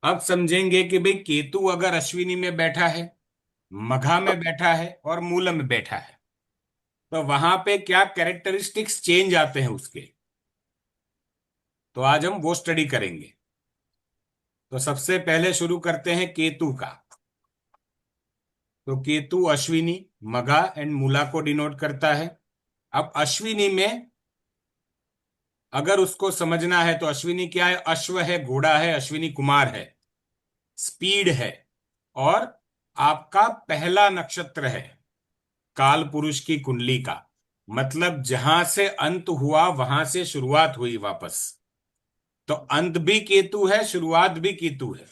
अब समझेंगे कि भाई केतु अगर अश्विनी में बैठा है, मघा में बैठा है और मूल में बैठा है, तो वहां पे क्या कैरेक्टरिस्टिक्स चेंज आते हैं उसके। तो आज हम वो स्टडी करेंगे। तो सबसे पहले शुरू करते हैं केतु का। तो केतु अश्विनी, मघा एंड मूला को डिनोट करता है। अब अश्विनी में अगर उसको समझना है तो अश्विनी क्या है? अश्व है, घोड़ा है, अश्विनी कुमार है, स्पीड है। और आपका पहला नक्षत्र है काल पुरुष की कुंडली का। मतलब जहां से अंत हुआ वहां से शुरुआत हुई वापस। तो अंत भी केतु है, शुरुआत भी केतु है।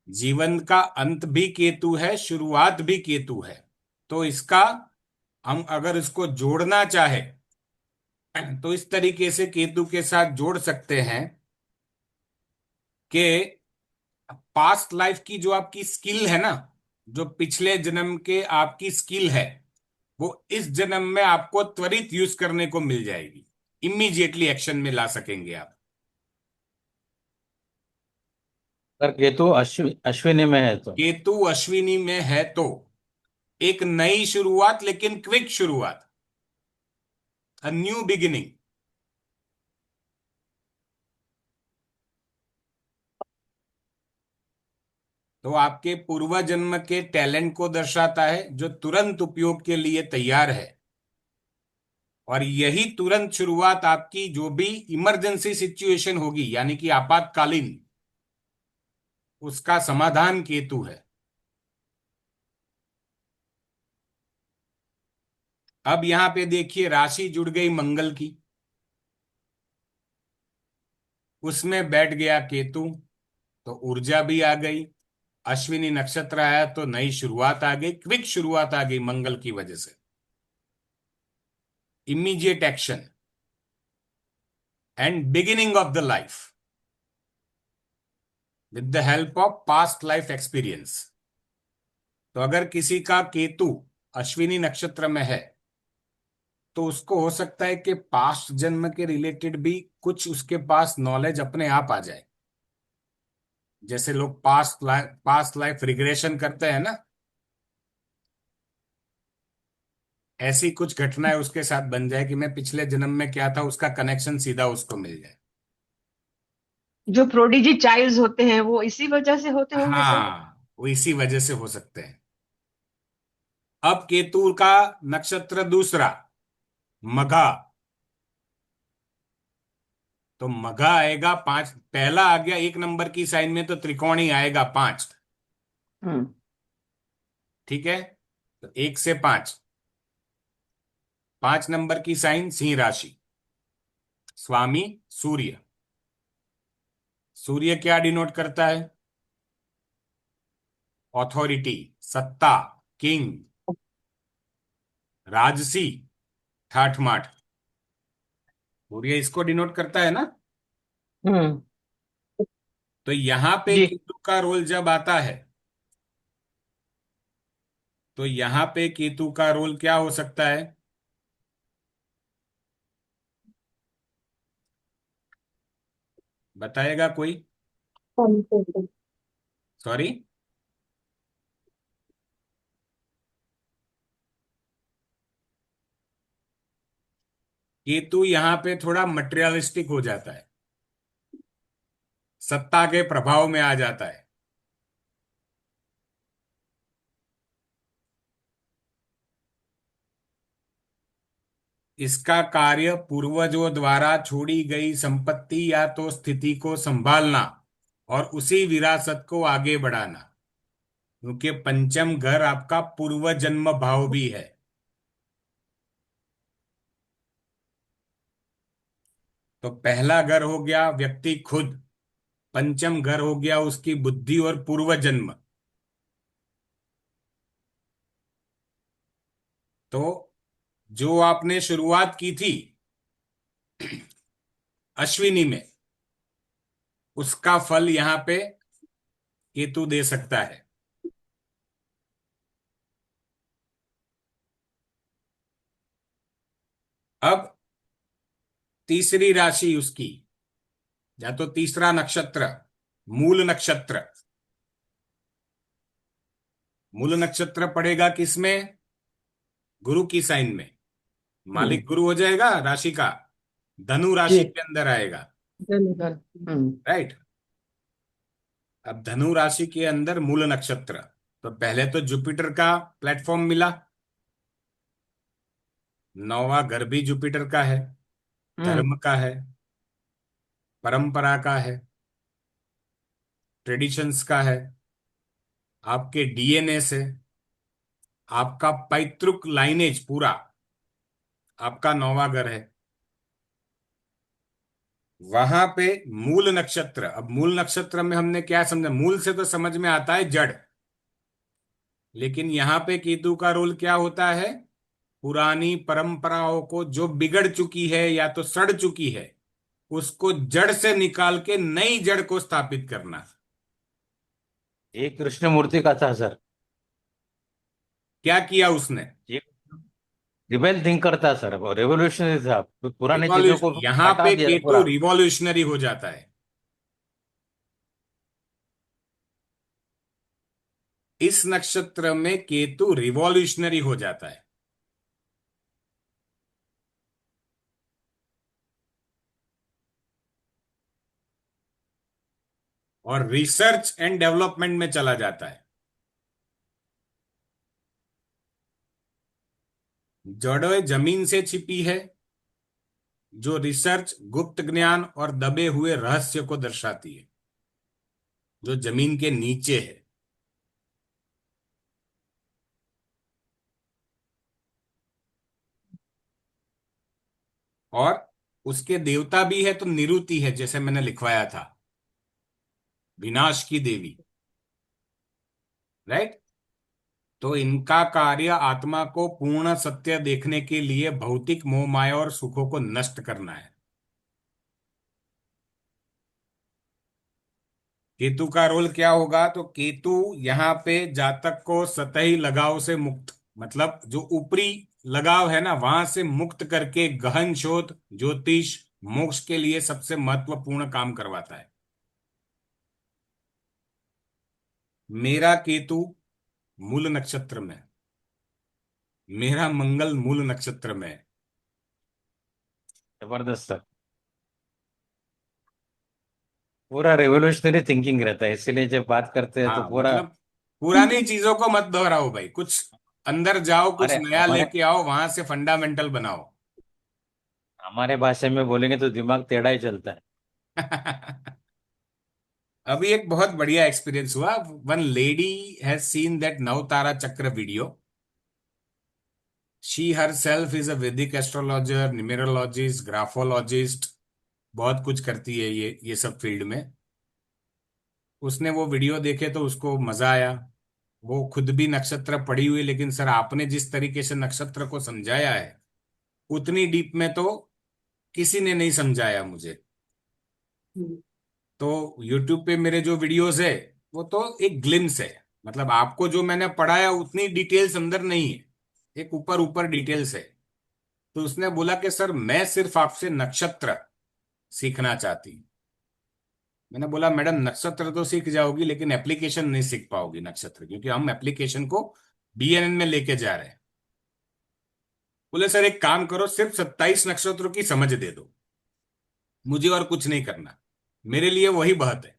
जीवन का अंत भी केतु है, शुरुआत भी केतु है। तो इसका हम अगर इसको जोड़ना चाहे तो इस तरीके से केतु के साथ जोड़ सकते हैं कि पास्ट लाइफ की जो आपकी स्किल है ना, जो पिछले जन्म के आपकी स्किल है, वो इस जन्म में आपको त्वरित यूज करने को मिल जाएगी। इमीडिएटली एक्शन में ला सकेंगे आप। अगर केतु अश्विनी में है तो। केतु अश्विनी में है तो एक नई शुरुआत, लेकिन क्विक शुरुआत, अ न्यू बिगिनिंग। तो आपके पूर्व जन्म के टैलेंट को दर्शाता है जो तुरंत उपयोग के लिए तैयार है। और यही तुरंत शुरुआत आपकी जो भी इमरजेंसी सिचुएशन होगी, यानी कि आपातकालीन, उसका समाधान केतु है। अब यहां पे देखिए राशि जुड़ गई मंगल की, उसमें बैठ गया केतु, तो ऊर्जा भी आ गई। अश्विनी नक्षत्र आया तो नई शुरुआत आ गई, क्विक शुरुआत आ गई मंगल की वजह से। Immediate action and beginning of the life with the help of past life experience. तो अगर किसी का केतु अश्विनी नक्षत्र में है तो उसको हो सकता है कि पास्ट जन्म के रिलेटेड भी कुछ उसके पास नॉलेज अपने आप आ जाए। जैसे लोग पास्ट लाइफ रिग्रेशन करते हैं ना, ऐसी कुछ घटनाएं उसके साथ बन जाए कि मैं पिछले जन्म में क्या था, उसका कनेक्शन सीधा उसको मिल जाए। जो प्रोडिजी चाइल्ड होते हैं वो इसी वजह से होते होंगे सर। हाँ, वो इसी वजह से हो सकते हैं। अब केतु का नक्षत्र दूसरा, मघा। तो मघा आएगा पांच, पहला आ गया एक नंबर की साइन में तो त्रिकोण ही आएगा पांच। हम्म। ठीक है, तो एक से पांच, पांच नंबर की साइन सिंह राशि, स्वामी सूर्य। सूर्य क्या डिनोट करता है? ऑथोरिटी, सत्ता, किंग, राजसी, ठाठ माठ। सूर्य इसको डिनोट करता है ना। हम्म। तो यहां पे जी। केतु का रोल जब आता है, तो यहां पे केतु का रोल क्या हो सकता है? बताएगा कोई? सॉरी। केतु यहां पे थोड़ा मटेरियलिस्टिक हो जाता है, सत्ता के प्रभाव में आ जाता है। इसका कार्य पूर्वजों द्वारा छोड़ी गई संपत्ति या तो स्थिति को संभालना और उसी विरासत को आगे बढ़ाना। क्योंकि पंचम घर आपका पूर्व जन्म भाव भी है। तो पहला घर हो गया व्यक्ति खुद, पंचम घर हो गया उसकी बुद्धि और पूर्व जन्म। तो जो आपने शुरुआत की थी अश्विनी में, उसका फल यहां पे केतु दे सकता है। अब तीसरी राशि उसकी या तो तीसरा नक्षत्र मूल नक्षत्र। मूल नक्षत्र पड़ेगा किसमें? गुरु की साइन में। हम्म। मालिक गुरु हो जाएगा राशि का, धनु राशि जी। के अंदर आएगा। धन्यवाद। राइट। अब धनु राशि के अंदर मूल नक्षत्र, तो पहले तो जुपिटर का प्लेटफॉर्म मिला। नौवां घर भी जुपिटर का है, हम्म। धर्म का है, परंपरा का है, ट्रेडिशंस का है, आपके डीएनए से, आपका पैतृक लाइनेज पूरा आपका नौवां घर है। वहां पे मूल नक्षत्र, अब मूल नक्षत्र में हमने क्या समझा? मूल से तो समझ में आता है जड़, लेकिन यहां पे केतु का रोल क्या होता है? पुरानी परंपराओं को जो बिगड़ चुकी है या तो सड़ चुकी है, उसको जड़ से निकाल के नई जड़ को स्थापित करना। ये कृष्ण मूर्ति का था सर। क्या किया उसने? ये रिबेल थिंक करता सर, वो रेवोल्यूशनरी था, पुरानी चीजों को यहां हटा पे दिया था केतु पूरा। रिवॉल्यूशनरी हो जाता है। इस नक्षत्र में केतु रिवॉल्यूशनरी हो जाता है। और रिसर्च एंड डेवलपमेंट में चला जाता है। जड़ों जमीन से छिपी है, जो रिसर्च, गुप्त ज्ञान और दबे हुए रहस्य को दर्शाती है, जो जमीन के नीचे है। और उसके देवता भी है तो निरुति है, जैसे मैंने लिखवाया था, विनाश की देवी। राइट। तो इनका कार्य आत्मा को पूर्ण सत्य देखने के लिए भौतिक मोह माया और सुखों को नष्ट करना है। केतु का रोल क्या होगा? तो केतु यहाँ पे जातक को सतही लगाव से मुक्त, मतलब जो ऊपरी लगाव है ना, वहां से मुक्त करके गहन शोध, ज्योतिष, मोक्ष के लिए सबसे महत्वपूर्ण काम करवाता है। मेरा केतु मूल नक्षत्र में, मेरा मंगल मूल नक्षत्र में है। जबरदस्त सर। पूरा रेवोल्यूशनरी थिंकिंग रहता है, इसीलिए जब बात करते हैं तो हाँ, पूरा। मतलब पुरानी चीजों को मत दोहराओ भाई, कुछ अंदर जाओ, कुछ हमारे नया हमारे लेके आओ, वहां से फंडामेंटल बनाओ। हमारे भाषा में बोलेंगे तो दिमाग टेढ़ा ही चलता है। अभी एक बहुत बढ़िया एक्सपीरियंस हुआ। One lady has seen that नवतारा चक्र video. She herself is a Vedic astrologer, numerologist, graphologist, बहुत कुछ करती है ये सब फील्ड में। उसने वो वीडियो देखे तो उसको मजा आया। वो खुद भी नक्षत्र पढ़ी हुई, लेकिन सर आपने जिस तरीके से नक्षत्र को समझाया है, उतनी डीप में तो किसी ने नहीं समझाया मुझे। तो यूट्यूब पे मेरे जो वीडियोस है, वो तो एक ग्लिम्स है, मतलब आपको जो मैंने पढ़ाया उतनी डिटेल्स अंदर नहीं है, एक ऊपर ऊपर डिटेल्स है। तो उसने बोला कि सर मैं सिर्फ आपसे नक्षत्र सीखना चाहती हूँ। मैंने बोला मैडम नक्षत्र तो सीख जाओगी, लेकिन एप्लीकेशन नहीं सीख पाओगी नक्षत्र, क्योंकि हम एप्लीकेशन को बीएनएन में लेके जा रहे हैं। बोले सर एक काम करो, सिर्फ 27 नक्षत्रों की समझ दे दो, मुझे और कुछ नहीं करना, मेरे लिए वही बहुत है।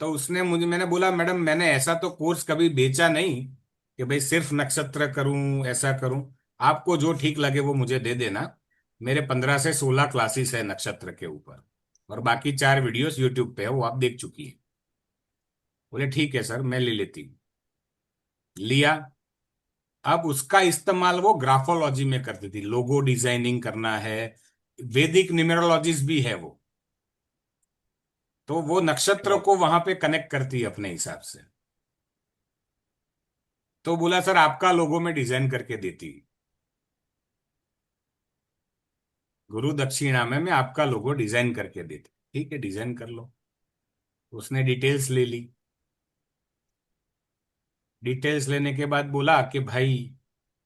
तो उसने मुझे, मैंने बोला मैडम मैंने ऐसा तो कोर्स कभी बेचा नहीं कि भाई सिर्फ नक्षत्र करूं, ऐसा करूं। आपको जो ठीक लगे वो मुझे दे देना। मेरे 15 से 16 क्लासेस है नक्षत्र के ऊपर, और बाकी 4 वीडियोस यूट्यूब पे है, वो आप देख चुकी है। बोले ठीक है सर, मैं ले लेती हूँ। लिया। अब उसका इस्तेमाल वो ग्राफोलॉजी में करती थी, लोगो डिजाइनिंग करना है, वैदिक न्यूमेरोलॉजिस्ट भी है वो। तो वो नक्षत्र को वहां पे कनेक्ट करती है अपने हिसाब से। तो बोला सर आपका लोगो में डिजाइन करके देती हूँ। गुरु दक्षिणा में मैं आपका लोगो डिजाइन करके देती। ठीक है, डिजाइन कर लो। उसने डिटेल्स ले ली। डिटेल्स लेने के बाद बोला कि भाई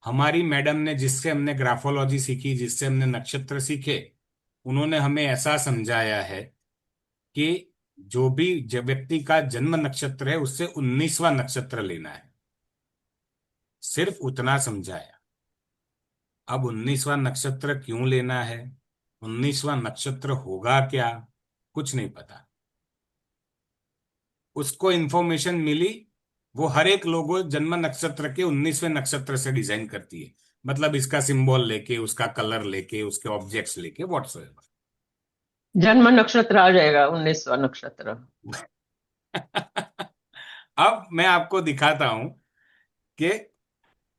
हमारी मैडम ने, जिससे हमने ग्राफोलॉजी सीखी, जिससे हमने नक्षत्र सीखे, उन्होंने हमें ऐसा समझाया है कि जो भी व्यक्ति का जन्म नक्षत्र है उससे 19वां नक्षत्र लेना है, सिर्फ उतना समझाया। अब 19वां नक्षत्र क्यों लेना है, 19वां नक्षत्र होगा क्या, कुछ नहीं पता। उसको इंफॉर्मेशन मिली, वो हर एक लोगो जन्म नक्षत्र के 19वें नक्षत्र से डिजाइन करती है, मतलब इसका सिंबल लेके, उसका कलर लेके, उसके ऑब्जेक्ट्स लेके, व्हाट्सएवर। जन्म नक्षत्र आ जाएगा 19वां नक्षत्र। अब मैं आपको दिखाता हूं कि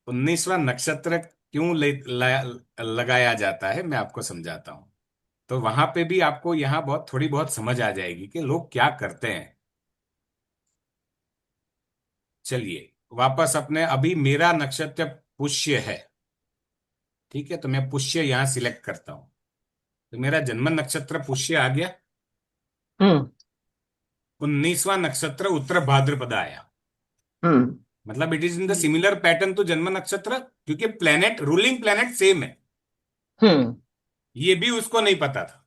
19वां नक्षत्र क्यों लगाया जाता है, मैं आपको समझाता हूं। तो वहां पे भी आपको यहाँ बहुत थोड़ी बहुत समझ आ जाएगी कि लोग क्या करते हैं। चलिए वापस अपने, अभी मेरा नक्षत्र पुष्य है, ठीक है, तो मैं पुष्य यहाँ सिलेक्ट करता हूं। तो मेरा जन्म नक्षत्र पुष्य आ गया। हम्म। 19वां नक्षत्र उत्तर भाद्रपद आया, हम्म। मतलब it is in the similar pattern to janma nakshatra, क्योंकि प्लेनेट, रूलिंग प्लेनेट सेम है। हम्म। ये भी उसको नहीं पता था।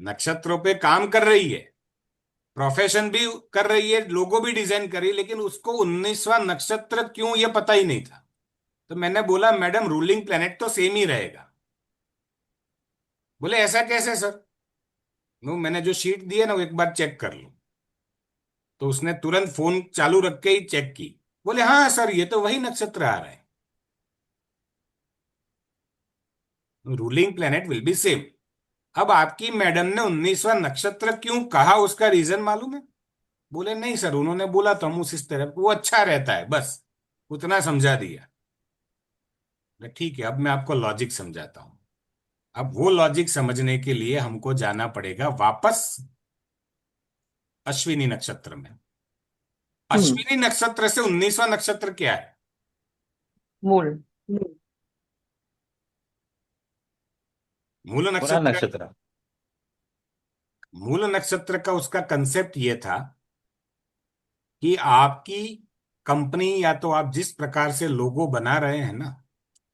नक्षत्रों पे काम कर रही है, प्रोफेशन भी कर रही है, लोगो भी डिजाइन कर रही है, लेकिन उसको 19वां नक्षत्र क्यों ये पता ही नहीं था। तो मैंने बोला मैडम रूलिंग प्लेनेट तो सेम ही रहेगा। बोले ऐसा कैसे सर, मैंने जो शीट दी है ना वो एक बार चेक कर लो। तो उसने तुरंत फोन चालू रख के ही चेक की। बोले हाँ सर ये तो वही नक्षत्र आ रहा है, ruling planet will be same. अब आपकी मैडम ने 19वां नक्षत्र क्यों कहा, उसका रीजन मालूम है? बोले नहीं सर, उन्होंने बोला तो हम उस इस तरह, वो अच्छा रहता है, बस उतना समझा दिया। बोले, ठीक है, अब मैं आपको लॉजिक समझाता हूं। अब वो लॉजिक समझने के लिए हमको जाना पड़ेगा वापस अश्विनी नक्षत्र में। हम्म। अश्विनी नक्षत्र से 19वां नक्षत्र क्या है? मूल। मूल पूरा नक्षत्र। नक्षत्र। मूल नक्षत्र का उसका कंसेप्ट ये था कि आपकी कंपनी या तो आप जिस प्रकार से लोगो बना रहे हैं ना,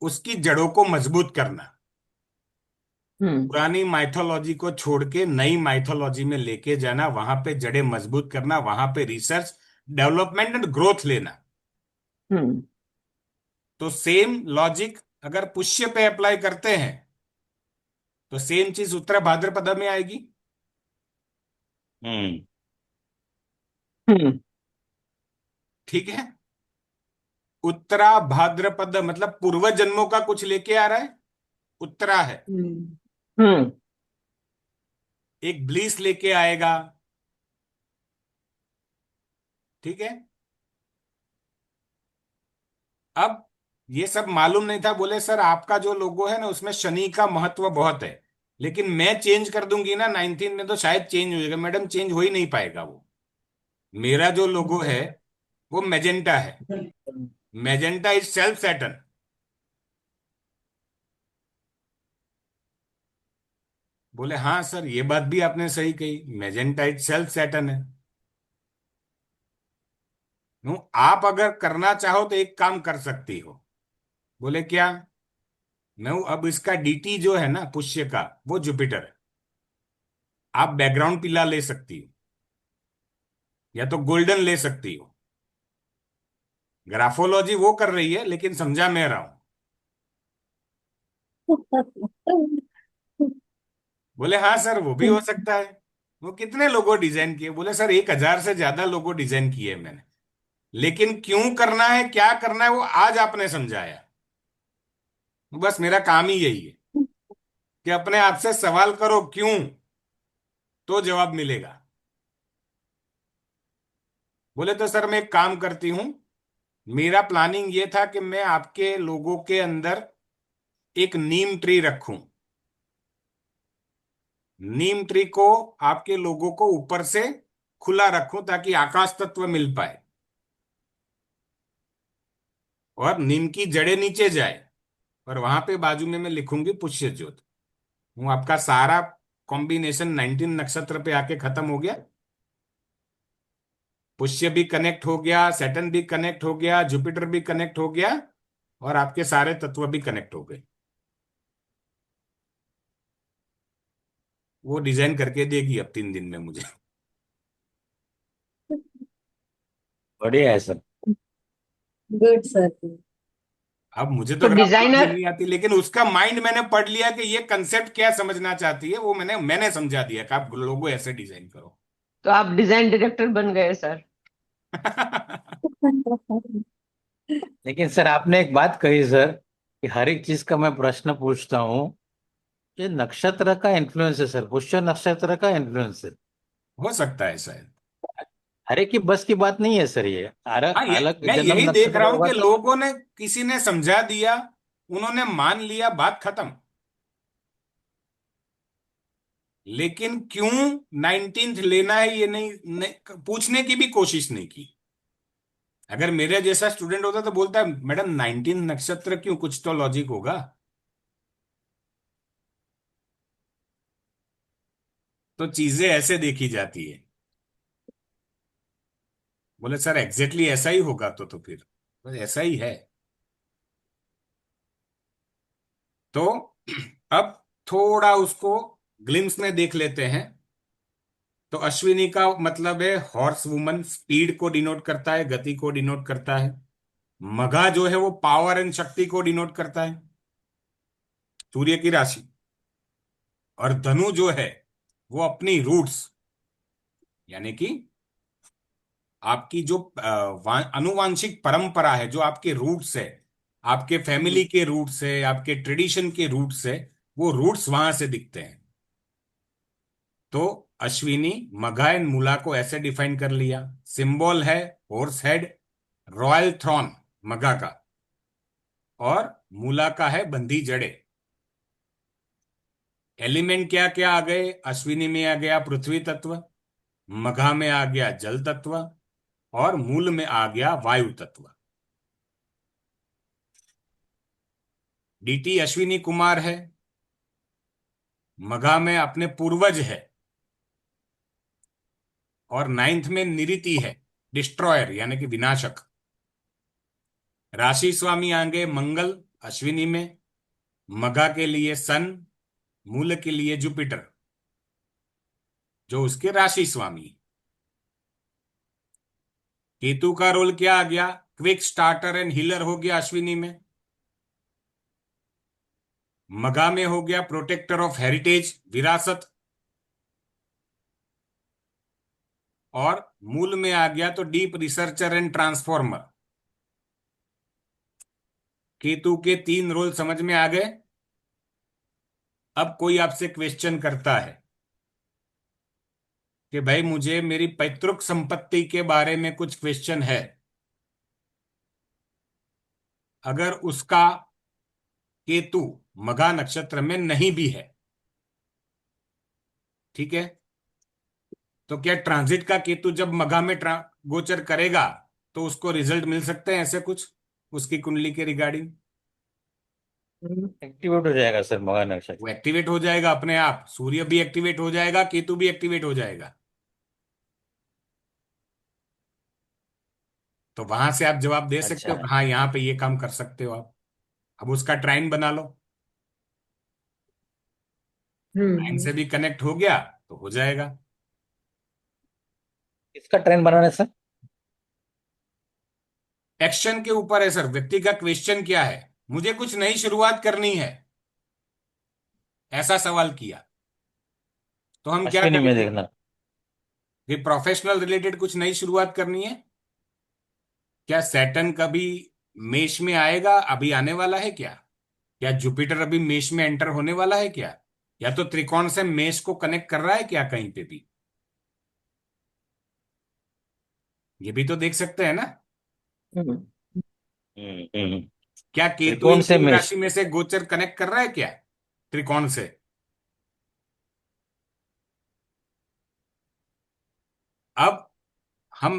उसकी जड़ों को मजबूत करना, हम्म। पुरानी माइथोलॉजी को छोड़ के नई माइथोलॉजी में लेके जाना, वहां पे जड़ें मजबूत करना, वहां पे रिसर्च, डेवलपमेंट एंड ग्रोथ लेना। हम्म। तो सेम लॉजिक अगर पुष्य पे अप्लाई करते हैं तो सेम चीज उत्तर भाद्रपद में आएगी। हम्म। हम्म। ठीक है, उत्तरा भाद्रपद मतलब पूर्व जन्मों का कुछ लेके आ रहा है, उत्तरा है, हम्म। हम्म। एक ब्लीस लेके आएगा। ठीक है, अब ये सब मालूम नहीं था। बोले सर आपका जो लोगो है ना उसमें शनि का महत्व बहुत है, लेकिन मैं चेंज कर दूंगी ना 19 में तो शायद चेंज हो जाएगा। मैडम चेंज हो ही नहीं पाएगा वो, मेरा जो लोगो है वो मैजेंटा है, मैजेंटा इज सेल्फ सैटर्न। बोले हाँ सर ये बात भी आपने सही कही, मैजेंटा इज सेल्फ सैटर्न है। आप अगर करना चाहो तो एक काम कर सकती हो। बोले क्या? मैं अब इसका डीटी जो है ना पुष्य का, वो जुपिटर है। आप बैकग्राउंड पीला ले सकती हो या तो गोल्डन ले सकती हो। ग्राफोलॉजी वो कर रही है, लेकिन समझा मैं रहा हूं। बोले हाँ सर वो भी हो सकता है। वो कितने लोगों डिजाइन किए? बोले सर 1,000 से ज्यादा लोगों डिजाइन किए मैंने, लेकिन क्यों करना है क्या करना है वो आज आपने समझाया। बस मेरा काम ही यही है कि अपने आप से सवाल करो क्यों, तो जवाब मिलेगा। बोले तो सर मैं एक काम करती हूं, मेरा प्लानिंग ये था कि मैं आपके लोगों के अंदर एक नीम ट्री रखूं, नीम ट्री को आपके लोगों को ऊपर से खुला रखूं ताकि आकाश तत्व मिल पाए और नीम की जड़ें नीचे जाए। और वहां पे बाजू में मैं लिखूंगी पुष्य ज्योत। हूं आपका सारा कॉम्बिनेशन 19 नक्षत्र पे आके खत्म हो गया। पुष्य भी कनेक्ट हो गया, सैटर्न भी कनेक्ट हो गया, जुपिटर भी कनेक्ट हो गया, और आपके सारे तत्व भी कनेक्ट हो गए। वो डिजाइन करके देगी अब 3 दिन में मुझे। बढ़िया है सर। Good sir. अब मुझे तो तो ग्राफोलॉजी डिजाइनर, नहीं आती, लेकिन उसका माइंड मैंने पढ़ लिया कि ये कंसेप्ट क्या समझना चाहती है, वो मैंने मैंने समझा दिया कि आप लोगो ऐसे डिजाइन करो। तो आप डिजाइन डायरेक्टर बन गए सर। लेकिन सर आपने एक बात कही सर, कि हर एक चीज का मैं प्रश्न पूछता हूँ। ये नक्षत्र का इन्फ्लुएंस है सर, पुष्य नक्षत्र का इन्फ्लुएंस है। हो सकता है शायद। हर एक की बस की बात नहीं है सर ये। हाँ, ये अलग मैं जन्म यही देख नक्षत्र रहा हूं होगा कि तो। लोगों ने, किसी ने समझा दिया, उन्होंने मान लिया, बात खत्म। लेकिन क्यों 19th लेना है ये नहीं पूछने की भी कोशिश नहीं की। अगर मेरे जैसा स्टूडेंट होता तो बोलता मैडम 19 नक्षत्र क्यों, कुछ तो लॉजिक होगा। तो चीजें ऐसे देखी जाती है। बोले सर एग्जैक्टली ऐसा ही होगा तो फिर बस ऐसा ही है। तो अब थोड़ा उसको ग्लिम्स में देख लेते हैं। तो अश्विनी का मतलब है हॉर्स वुमन, स्पीड को डिनोट करता है, गति को डिनोट करता है। मघा जो है वो पावर एंड शक्ति को डिनोट करता है, सूर्य की राशि। और धनु जो है वो अपनी रूट्स, यानी कि आपकी जो अनुवांशिक परंपरा है, जो आपके रूट्स है, आपके फैमिली के रूट्स है, आपके ट्रेडिशन के रूट्स है, वो रूट्स वहां से दिखते हैं। तो अश्विनी मघा एंड मूला को ऐसे डिफाइन कर लिया। सिंबल है हॉर्स हेड, रॉयल थ्रॉन मघा का, और मूला का है बंधी जड़े। एलिमेंट क्या क्या आ गए, अश्विनी में आ गया पृथ्वी तत्व, मघा में आ गया जल तत्व, और मूल में आ गया वायु तत्व। डीटी अश्विनी कुमार है, मघा में अपने पूर्वज है, और 9th में निरिति है, डिस्ट्रॉयर यानी कि विनाशक। राशि स्वामी आगे मंगल अश्विनी में, मघा के लिए सन, मूल के लिए जुपिटर जो उसके राशि स्वामी है। केतु का रोल क्या आ गया, क्विक स्टार्टर एंड हीलर हो गया अश्विनी में। मघा में हो गया प्रोटेक्टर ऑफ हेरिटेज, विरासत। और मूल में आ गया तो deep researcher and transformer. Ketu के 3 रोल समझ में आ गए। अब कोई आपसे क्वेश्चन करता है कि भाई मुझे मेरी पैतृक संपत्ति के बारे में कुछ क्वेश्चन है, अगर उसका केतु मघा नक्षत्र में नहीं भी है, ठीक है, तो क्या ट्रांजिट का केतु जब मघा में गोचर करेगा तो उसको रिजल्ट मिल सकते हैं ऐसे कुछ उसकी कुंडली के रिगार्डिंग? एक्टिवेट हो जाएगा सर मघा वो नक्षत्र। एक्टिवेट हो जाएगा अपने आप, सूर्य भी एक्टिवेट हो जाएगा, केतु भी एक्टिवेट हो जाएगा। तो वहां से आप जवाब दे सकते अच्छा। हो कि हाँ यहाँ पे ये काम कर सकते हो आप। अब उसका ट्राइन बना लो, लाइन हम्म। से भी कनेक्ट हो गया तो हो जाएगा। इसका ट्रेन बनाना है सर। एक्शन के ऊपर है सर, व्यक्ति का क्वेश्चन क्या है, मुझे कुछ नई शुरुआत करनी है, ऐसा सवाल किया, तो हम क्या अश्विनी में करेंगे देखना। कि प्रोफेशनल रिलेटेड कुछ नई शुरुआत करनी है। क्या सैटर्न कभी मेष में आएगा, अभी आने वाला है क्या? क्या जुपिटर अभी मेष में एंटर होने वाला है क्या? या तो त्रिकोण से मेष को कनेक्ट कर रहा है क्या कहीं पे भी? ये भी तो देख सकते हैं ना। हम्म। हम्म। क्या केतु त्रिकोण इन से 3 राशि मेष। में से गोचर कनेक्ट कर रहा है क्या त्रिकोण से? अब